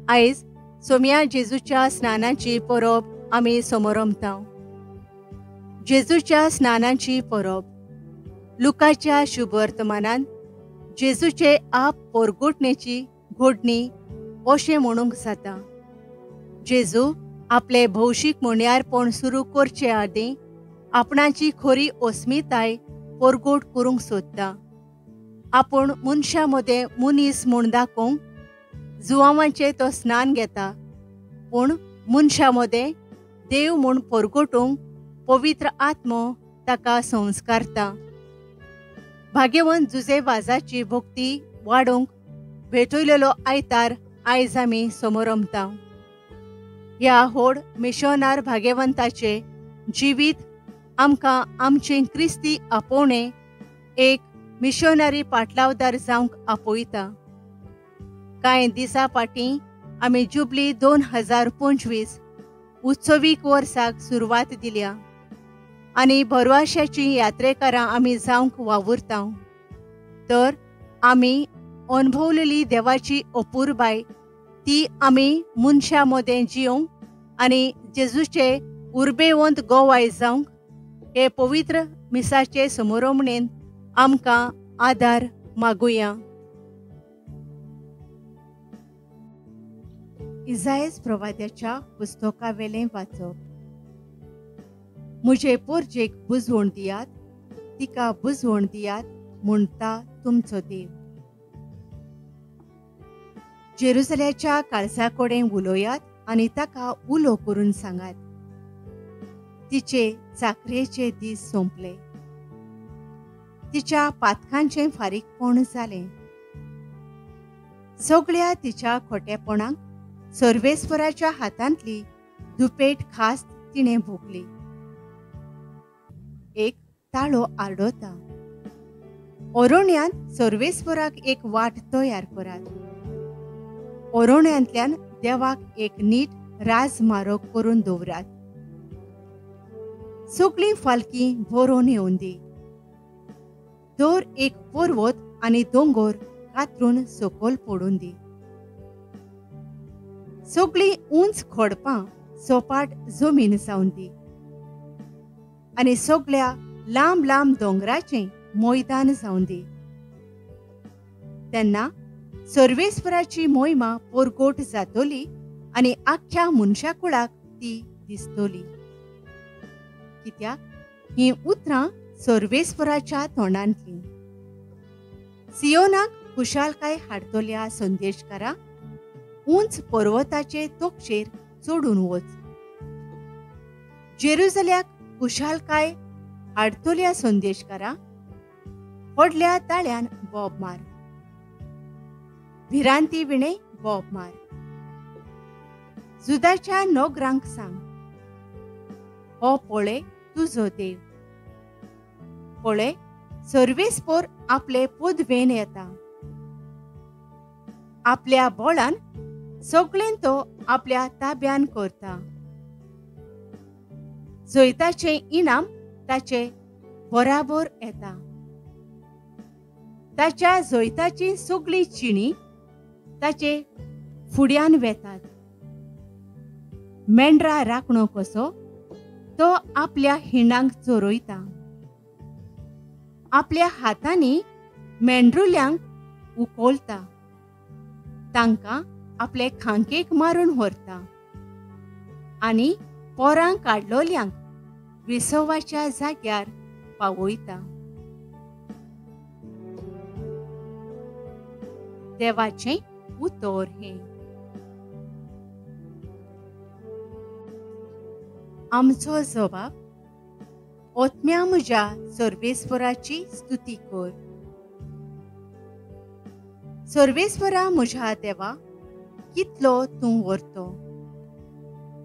आयज सोम्या जेजूच्या स्नानाची परब आमी समोरमतांव. जेजूच्या स्नानाची परब. लुकाच्या शुभ वर्तमानांत जेजूचे आप परगोटणेची घोडणी अशें म्हणूंक जाता. जेजू आपले भौशीक मोण्यारपण सुरू करचे आदीं आपणाची खरी अस्मिताय परगोट करूंक सोदता. आपूण मनशां मदें मनीस म्हूण दाखोवंक जुवांवांचें तो स्नान घेता, पूण मनशां मदें देव म्हूण परगटूंक पवित्र आत्मो ताका संस्कारता. भाग्यवंत जुजेबाजाची भक्ती वाडोवंक भेटयलेलो आयतार आयज आमी समोरमतांव. ह्या व्हड मिशनार भाग्यवंताचे जिवीत आमकां आमचे क्रिस्ती आपोवणे एक मिशनरी पाटलावदार जावंक आपयता. कांय दिसां फाटीं आमी जुबली 2025 उत्सवीक वर्साक सुरवात दिल्या आनी भरवशाची यात्रेकारां आमी जावंक वावुरतांव. तर आमी अणभवलेली देवाची अपुरबाय ती आमी मनशां मदें जिवंक आनी जेजूचे उर्बेवंत गोवाय जावंक हे पवित्र मिसाचे समोरमणेन आमकां आदार मागुया. इसायास प्रवाद्याच्या पुस्तकावेलें वाचप. म्हजे पोरजेक बुजवण दियात, तिका बुजवण दियात म्हणटा तुमचो देव. जेरुसलेच्या काळजा कडेन उलोवयात आनी ताका उलो करून सांगात. तिचे चाकरेचे दीस सोंपले, तिच्या पातकांचें फारीकपण जालें. सगळ्या तिच्या खोटेपणाक सर्वेस्वराच्या हातांतली दुपेट खास्त तिणें भोगली. एक ताळो आरडोता. अरोण्यांत सर्वेस्वराक एक वाट तयार करात. अरोण्यांतल्यान देवाक एक नीट राजमार्ग करून दवरात. सगळीं फालकी भरून येवन दी. दर एक पर्वत आनी दोंगर कातरून सकयल पडून दी. सगळीं उंच खडपां सोपाट जमीन जावन दी आनी सगळ्या लांब लांब दोंगराचें मैदान जावन दी. तेन्ना सर्वेस्वराची मोहिमा परगट जातली आनी आख्ख्या मनशा कुळाक ती दिसतली. कित्याक हीं उतरां सर्वेस्वराच्या तोंडांतलीं. सियोनाक खुशालकाय हाडतल्या संदेशकारा, उंच पर्वताचे तोकचेर चडून वच. जेरुसल्याक खुशालकाय हाडतल्या संदेशकारा, व्हडल्या ताळ्यान बोब मार. भिरांती विणे बोब मार. जुदाच्या नोगरांक सांग, हो पळय तुजो देव. पळय सर्वेस्पर आपले पदवेन येता. आपल्या बोळान सगळें तो आपल्या ताब्यान करता. जैताचें इनाम ताचे बराबर येता. ताच्या जैताची सगळी चिणी ताचे फुड्यान वेतात. मेंढरा राखणो कसो तो आपल्या हिंडांक चोरयता. आपल्या हातांनी मेंढरुल्यांक उखलता. तांकां आपले खांकेक मारून व्हरता आनी पोरां काडलोल्यांक विसवाच्या जाग्यार पावयता. देवाचें उतर हें. आमचो जबाब. ओतम्या म्हज्या सर्वेस्वराची स्तुती कर. सर्वेस्वरा म्हज्या देवा, कितलो तूं व्हरतो.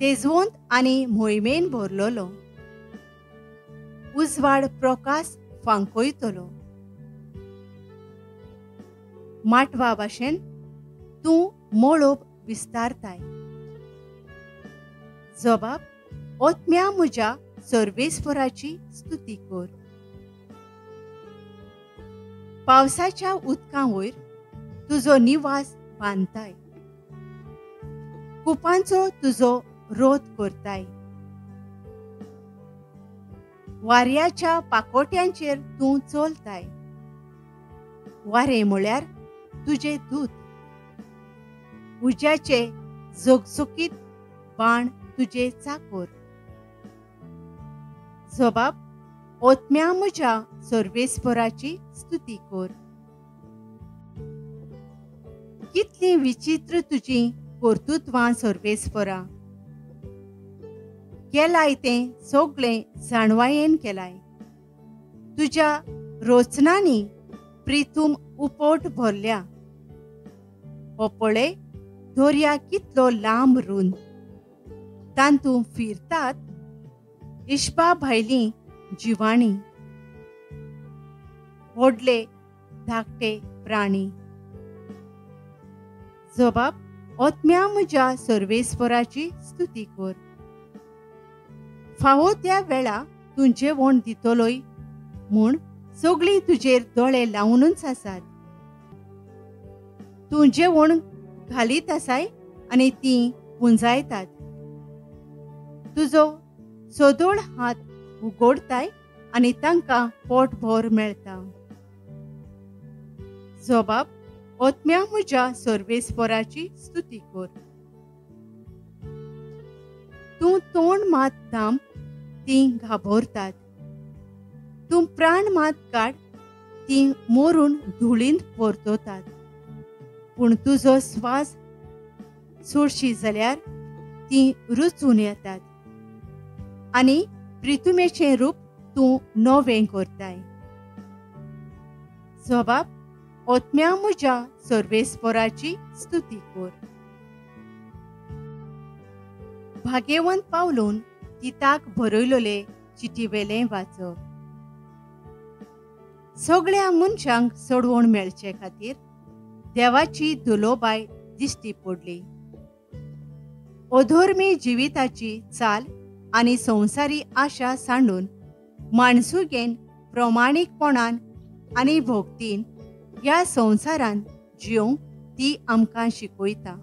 तेजवंत आनी मोहिमेन भरलोलो. उजवाड प्रकाश फांकयतलो. माटवा भाशेन तूं मळब विस्तारताय. जबाब. ओतम्या म्हज्या सर्वेस्वराची स्तुती कर. पावसाच्या उदकां वयर तुजो निवास बांदताय. कुपांचो तुजो रोध करताय. वाऱ्याच्या पाकोट्यांचेर तूं चलताय. वारे म्हळ्यार तुजे दूत. उज्याचे जोगजोगीत बाण तुजे चाकोर. जबाब, ओतम्या म्हज्या सर्वेस्पराची स्तुती कर. कितली विचित्र तुजी कर्तुत्वां सर्वेस्परा. केलाय तें सगळें जाणवायेन केलाय. तुज्या रोचनांनी प्रितूम उपोट भरल्या. हो पळय, दर्या कितलो लांब रुंद. तांतूं फिरतात इश्बा भायलीं जिवाणी. व्हडले धाकटे प्राणी. जबाब, ओतम्या म्हज्या सर्वेस्पराची स्तुती कर. फावो त्या वेळा तूं जेवण दितलोय म्हूण सगळीं तुजेर दोळे लावूनच आसात. तूं जेवण घालीत आसाय आनी तीं पुंजायतात. तुजो सोदोळ हात उगडताय आनी तांकां पोटभर मेळटा. जबाब, ओतम्या म्हज्या सर्वेस्पराची स्तुती कर. तूं तोंड मात दाम, तीं घाबरतात. तूं प्राण मात काड, तीं मोरून धुळींत परतोतात. पूण तुजो स्वास सोडशी जाल्यार तीं रुचून येतात. आनी प्रितुमेचें रूप तूं नवें करताय. जबाब, ओतम्या म्हज्या सर्वेस्पराची स्तुती कर. भाग्यवंत पावलून तिताक बरयलोले चिटीवेलें वाचप. सगळ्या मनशांक सोडवण मेळचे खातीर देवाची दुलोबाय दिश्टी पडली. अधर्मी जिविताची चाल आनी संवसारी आशा सांडून माणसुगेन प्रमाणीकपणान आनी भोगतीन ह्या संवसारांत जिवंक ती आमकां शिकयता.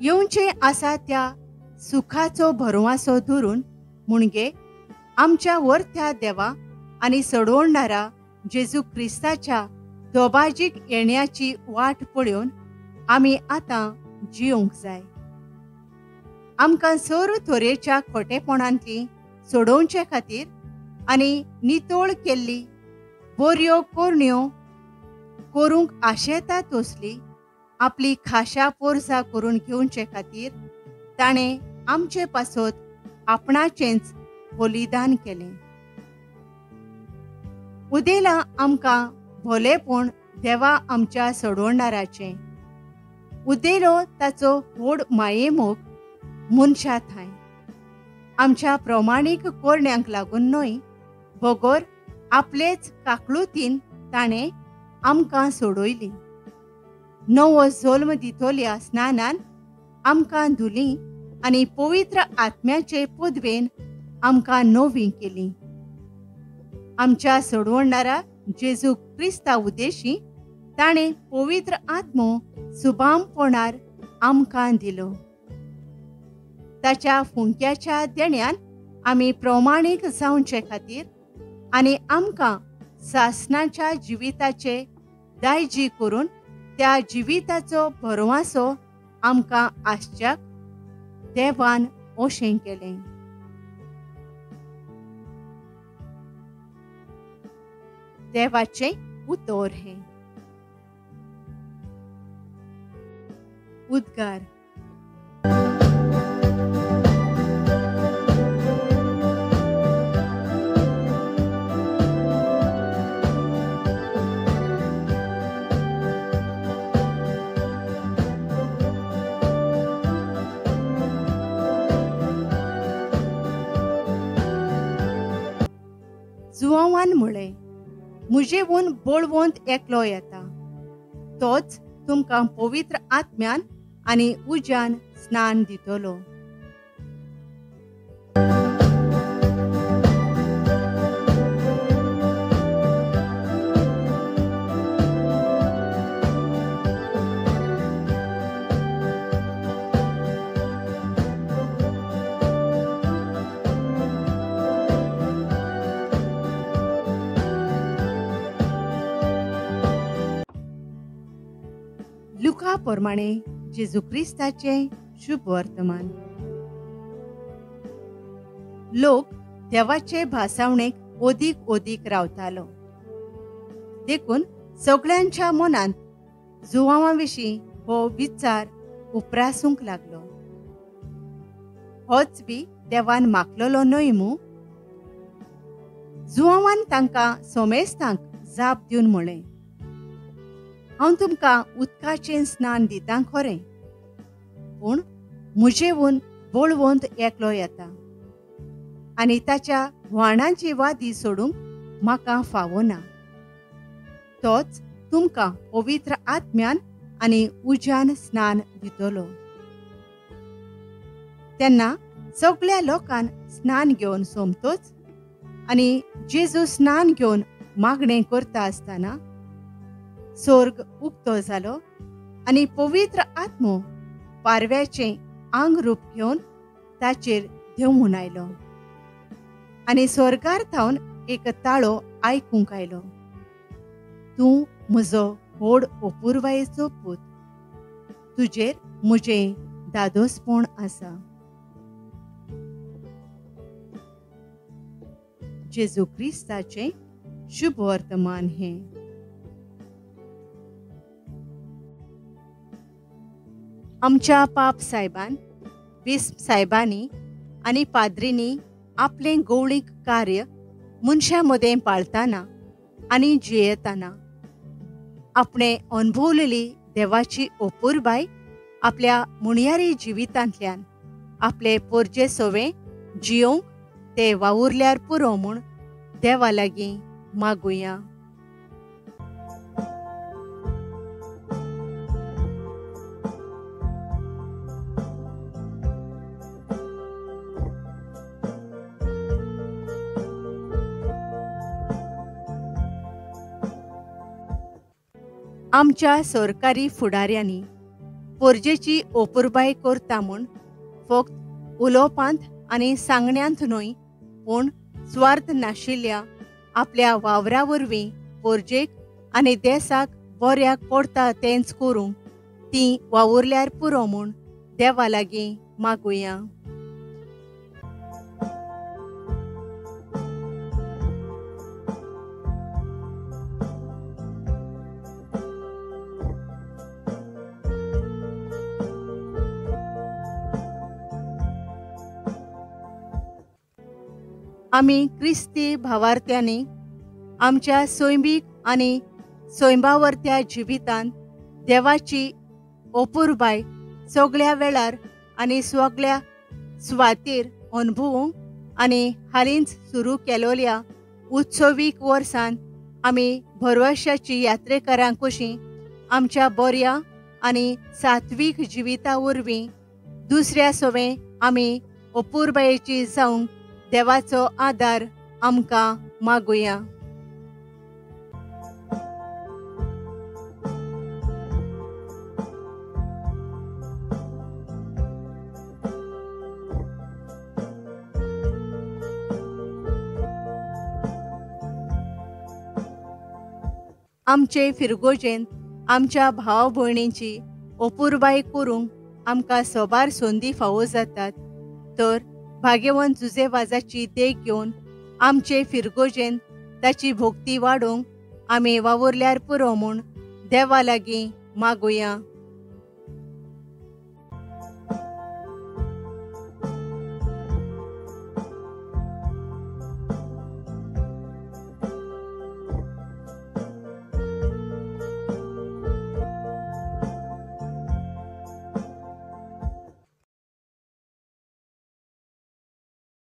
येवचे आसा त्या सुखाचो भरवंसो धरून म्हणजे आमच्या वर्त्या देवा आनी सोडवणारा जेजू क्रिस्ताच्या दोबाजीक येण्याची वाट पळोवन आमी आतां जिवंक जाय. आमकां सर तरेच्या खोटेपणांतली सोडोवचे खातीर आनी नितळ केल्ली बऱ्यो कोरण्यो करूंक आशेता तसली आपली खाशा पोरसां करून घेवचे खातीर ताणें आमचे पासत आपणाचेंच बलिदान केलें. उदेला आमकां भलेपण देवा आमच्या सोडवणाराचें. उदेलो ताचो व्हड मायेमोग मनशा थाय. आमच्या प्रमाणीक कोरण्यांक लागून न्हय, बगर आपलेच काकळुतीन ताणें आमकां सोडयली. नवो जल्म दितोल्या स्नानान आमकां धुली आनी पवित्र आत्म्याचे पदवेन आमकां नवीं केली. आमच्या सोडवणारा जेजू क्रिस्ता उद्देशी ताणें पवित्र आत्मो सुबामपणार आमकां दिलो. ताच्या फुंक्याच्या देण्यान आमी प्रमाणीक जावचे खातीर आनी आमकां सासणाच्या जिविताचे दायजी करून त्या जिविताचो भरवंसो आमकां आसच्याक देवान अशें केलें. देवाचें उतर हें. उद्गार. जुवावान म्हळें, मुजेवून बळवंत एकलो येता. तोच तुमकां पवित्र आत्म्यान आनी उज्यान स्नान दितलो. लुका प्रमाणे जेजू क्रिस्ताचे शुभ वर्तमान. लोक देवाचे भासावणेक ओदीक रावतालो. देखून सगळ्यांच्या मनांत जुवांविशीं हो विचार उपरासूंक लागलो. होच बी देवान मागलोलो न्हय मू. जुवांवान तांकां सोमेस्तांक जाप दिवन म्हळें, हांव तुमकां उदकाचें स्नान दितां खरें, पूण म्हजेवून बोळवंत एकलो येता आनी ताच्या व्हाणांची वादी सोडूंक म्हाका फावना. तोच तुमकां पवित्र आत्म्यान आनी उज्यान स्नान दितलो. तेन्ना सगळ्या लोकान स्नान घेवन सोमतोच आनी जेजू स्नान घेवन मागणें करता आसतना स्वर्ग उक्तो जालो आनी पवित्र आत्मो पारव्याचें आंग रूप घेवन ताचेर देंवून आयलो. आनी स्वर्गार थावन एक ताळो आयकूंक आयलो, तूं म्हजो व्हड अपुरबायेचो पूत, तुजेर म्हजें दादोसपण आसा. जेजू क्रिस्ताचें शुभ वर्तमान हें. आमच्या पाप साहेबान, बिस्प साहेबांनी आनी पाद्रींनी आपलें गवळीक कार्य मनशां मदें पाळतना आनी जियेतना आपणे अनुभवलेली देवाची अपुरबाय आपल्या मुणयारी जिवितांतल्यान आपले पोरजे सोवे जियोंक ते वावुरल्यार पुरो म्हूण देवा लागीं मागुया. आमच्या सरकारी फुडाऱ्यांनी पोरजेची अपुरबाय करता म्हूण फक्त उलोवपांत आनी सांगण्यांत न्हय, पूण स्वार्थ नाशिल्ल्या आपल्या वावरा वरवीं पोरजेक आनी देशाक बऱ्याक पडटा तेंच करूंक ती वावुरल्यार पुरो म्हूण देवा लागीं मागुया. आमी क्रिस्ती भावार्थ्यांनी आमच्या सोयंबीक आनी सोयंबावर्त्या जिवितांत देवाची अपुरबाय सगळ्या वेळार आनी सगळ्या सुवातेर अनुभवूंक आनी हालींच सुरू केलोल्या उत्सवीक वर्सान आमी भरवशाची यात्रेकारां कशीं आमच्या बऱ्या आनी सात्वीक जिविता वरवीं दुसऱ्या सोवें आमी अपुरबायेची जावंक देवाचो आदार आमकां मागुया. आमचे फिरगोजेन आमच्या भाव भयणींची अपुरबाय करूंक आमकां सोबार संदी फावो जातात, तर भाग्यवंत जुजेबाजाची देख घेवन आमचे फिरगोजेन ताची भोक्ती वाडोवंक आमी वावुरल्यार पुरो म्हूण देवा लागीं मागुया.